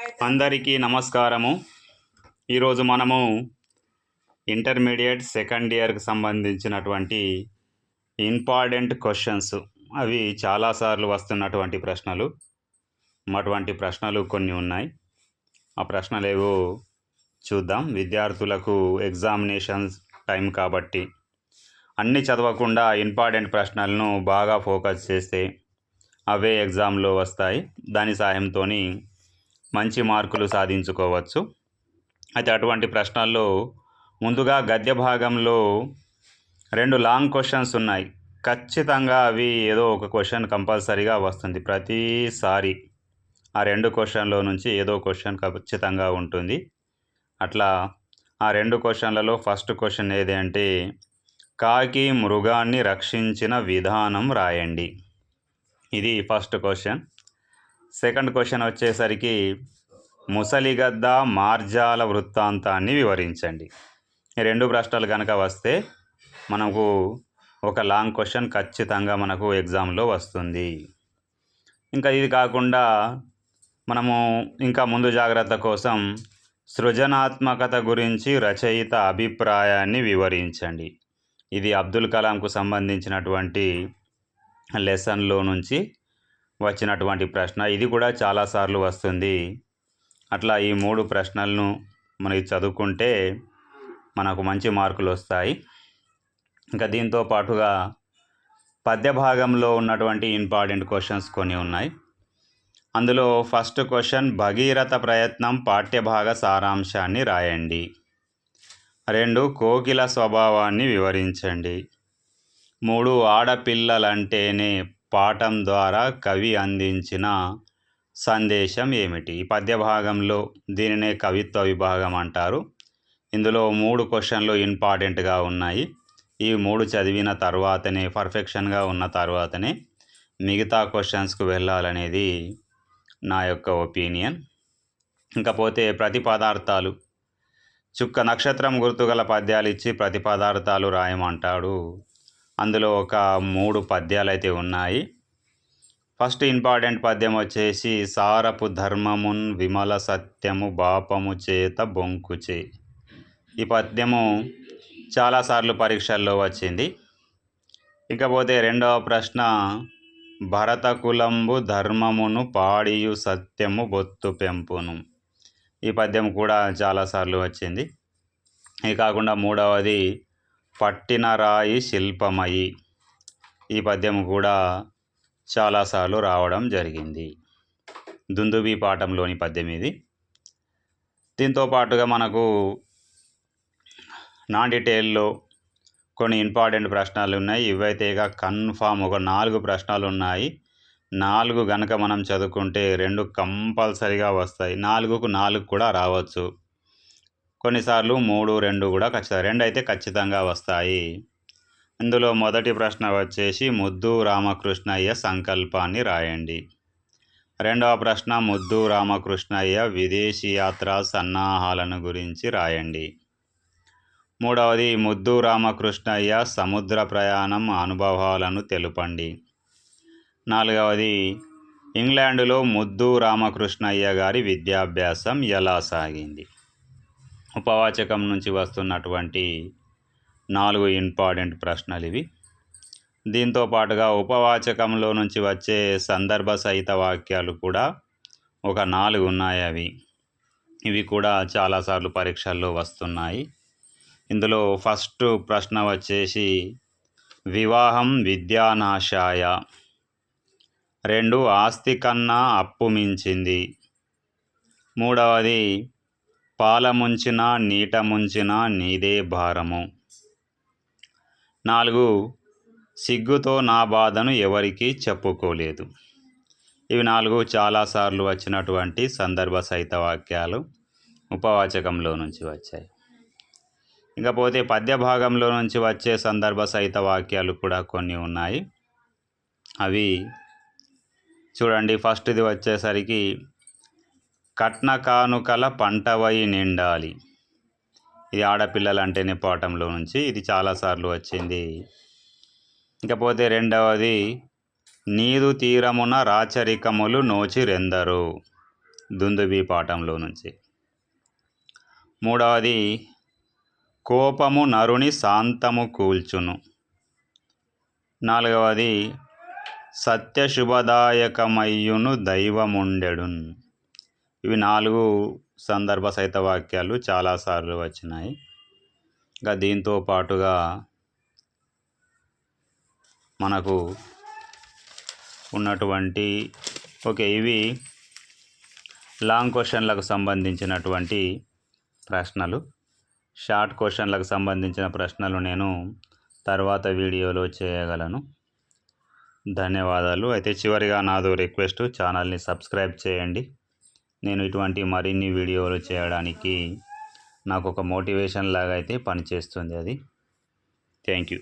అందరికీ నమస్కారము. ఈరోజు మనము ఇంటర్మీడియట్ సెకండ్ ఇయర్కి సంబంధించినటువంటి ఇంపార్టెంట్ క్వశ్చన్స్, అవి చాలాసార్లు వస్తున్నటువంటి ప్రశ్నలు. అటువంటి ప్రశ్నలు కొన్ని ఉన్నాయి. ఆ ప్రశ్నలు ఏవో చూద్దాం. విద్యార్థులకు ఎగ్జామినేషన్స్ టైం కాబట్టి అన్నీ చదవకుండా ఇంపార్టెంట్ ప్రశ్నలను బాగా ఫోకస్ చేస్తే అవే ఎగ్జామ్లో వస్తాయి. దాని సాయంతో మంచి మార్కులు సాధించుకోవచ్చు. అయితే అటువంటి ప్రశ్నల్లో ముందుగా గద్య భాగంలో 2 లాంగ్ క్వశ్చన్స్ ఉన్నాయి. ఖచ్చితంగా అవి ఏదో ఒక క్వశ్చన్ కంపల్సరీగా వస్తుంది ప్రతిసారి. ఆ 2 క్వశ్చన్లో నుంచి ఏదో క్వశ్చన్ ఖచ్చితంగా ఉంటుంది. అట్లా ఆ 2 క్వశ్చన్లలో ఫస్ట్ క్వశ్చన్ ఏది అంటే, కాకి మృగాన్ని రక్షించిన విధానం రాయండి. ఇది ఫస్ట్ క్వశ్చన్. సెకండ్ క్వశ్చన్ వచ్చేసరికి, ముసలిగద్ద మార్జాల వృత్తాంతాన్ని వివరించండి. ఈ 2 ప్రశ్నలు కనుక వస్తే మనకు ఒక లాంగ్ క్వశ్చన్ ఖచ్చితంగా మనకు ఎగ్జామ్లో వస్తుంది. ఇంకా ఇది కాకుండా మనము ఇంకా ముందు జాగ్రత్త కోసం సృజనాత్మకత గురించి రచయిత అభిప్రాయాన్ని వివరించండి. ఇది అబ్దుల్ కలాంకు సంబంధించినటువంటి లెసన్లో నుంచి వచ్చినటువంటి ప్రశ్న. ఇది కూడా చాలాసార్లు వస్తుంది. అట్లా ఈ 3 ప్రశ్నలను మనకి చదువుకుంటే మనకు మంచి మార్కులు వస్తాయి. ఇంకా దీంతో పాటుగా పద్య భాగంలో ఉన్నటువంటి ఇంపార్టెంట్ క్వశ్చన్స్ కొన్ని ఉన్నాయి. అందులో ఫస్ట్ క్వశ్చన్, భగీరథ ప్రయత్నం పాఠ్యభాగ సారాంశాన్ని రాయండి. 2, కోకిల స్వభావాన్ని వివరించండి. 3, ఆడపిల్లలంటేనే పాఠం ద్వారా కవి అందించిన సందేశం ఏమిటి? ఈ పద్య భాగంలో దీనినే కవిత్వ విభాగం అంటారు. ఇందులో 3 క్వశ్చన్లు ఇంపార్టెంట్గా ఉన్నాయి. ఈ 3 చదివిన తర్వాతనే, పర్ఫెక్షన్గా ఉన్న తర్వాతనే మిగతా క్వశ్చన్స్కు వెళ్ళాలనేది నా యొక్క ఒపీనియన్. ఇంకపోతే ప్రతిపదార్థాలు, చుక్క నక్షత్రం గుర్తుగల పద్యాలు ఇచ్చి ప్రతిపదార్థాలు రాయమంటాడు. అందులో ఒక 3 పద్యాలు అయితే ఉన్నాయి. ఫస్ట్ ఇంపార్టెంట్ పద్యం వచ్చేసి, సారపు ధర్మమున్ విమల సత్యము బాపము చేత బొంకుచే. ఈ పద్యము చాలాసార్లు పరీక్షల్లో వచ్చింది. ఇకపోతే రెండవ ప్రశ్న, భరత కులంబు ధర్మమును పాడియు సత్యము బొత్తు పెంపును. ఈ పద్యం కూడా చాలాసార్లు వచ్చింది. ఇది కాకుండా మూడవది, పట్టిన రాయి శిల్పమయి. ఈ పద్యం కూడా చాలాసార్లు రావడం జరిగింది. దుందుబి పాఠంలోని పద్యం ఇది. దీంతో పాటుగా మనకు నాన్ డీటెయిల్లో కొన్ని ఇంపార్టెంట్ ప్రశ్నలు ఉన్నాయి. ఇవైతే ఇక కన్ఫామ్ ఒక 4 ప్రశ్నలు ఉన్నాయి. 4 గనక మనం చదువుకుంటే 2 కంపల్సరీగా వస్తాయి. 4కు 4 కూడా రావచ్చు. కొన్నిసార్లు 3, 2 కూడా ఖచ్చితంగా, 2 అయితే ఖచ్చితంగా వస్తాయి. ఇందులో మొదటి ప్రశ్న వచ్చేసి, ముద్దు రామకృష్ణయ్య సంకల్పాన్ని రాయండి. రెండవ ప్రశ్న, ముద్దు రామకృష్ణయ్య విదేశీ యాత్ర సన్నాహాలను గురించి రాయండి. మూడవది, ముద్దు రామకృష్ణయ్య సముద్ర ప్రయాణం అనుభవాలను తెలుపండి. నాలుగవది, ఇంగ్లాండులో ముద్దు రామకృష్ణయ్య గారి విద్యాభ్యాసం ఎలా సాగింది. ఉపవాచకం నుంచి వస్తున్నటువంటి 4 ఇంపార్టెంట్ ప్రశ్నలు ఇవి. దీంతో పాటుగా ఉపవాచకంలో నుంచి వచ్చే సందర్భ సహిత వాక్యాలు కూడా ఒక 4 ఉన్నాయి. ఇవి కూడా చాలాసార్లు పరీక్షల్లో వస్తున్నాయి. ఇందులో ఫస్ట్ ప్రశ్న వచ్చేసి, వివాహం విద్యానాశాయ. 2, ఆస్తి కన్నా అప్పు మించింది. మూడవది, పాల ముంచిన నీట ముంచిన నీదే భారము. 4, సిగ్గుతో నా బాధను ఎవరికీ చెప్పుకోలేదు. ఇవి 4 చాలాసార్లు వచ్చినటువంటి సందర్భ సహిత వాక్యాలు ఉపవాచకంలో నుంచి వచ్చాయి. ఇకపోతే పద్య భాగంలో నుంచి వచ్చే సందర్భ సహిత వాక్యాలు కూడా కొన్ని ఉన్నాయి. అవి చూడండి. ఫస్ట్ది వచ్చేసరికి, కట్న కానుకల పంటవై నిండాలి. ఇది ఆడపిల్లలంటేనే పాఠంలో నుంచి, ఇది చాలాసార్లు వచ్చింది. ఇకపోతే రెండవది, నీదు తీరమున రాచరికములు నోచిరెందరు. దుందుబి పాఠంలో నుంచి. మూడవది కోపము నరుని శాంతము కూల్చును. నాలుగవది సత్యశుభదాయకమయ్యును దైవముండెడున్. ఇవి 4 సందర్భ సహిత వాక్యాలు చాలాసార్లు వచ్చినాయి. ఇంకా దీంతో పాటుగా మనకు ఉన్నటువంటి ఇవి లాంగ్ క్వశ్చన్లకు సంబంధించినటువంటి ప్రశ్నలు. షార్ట్ క్వశ్చన్లకు సంబంధించిన ప్రశ్నలు నేను తర్వాత వీడియోలో చేయగలను. ధన్యవాదాలు. అయితే చివరిగా నాదో రిక్వెస్ట్, ఛానల్ని సబ్స్క్రైబ్ చేయండి. నేను ఇటువంటి మరిన్ని వీడియోలు చేయడానికి నాకు ఒక మోటివేషన్ లాగా అయితే పనిచేస్తుంది అది. Thank you.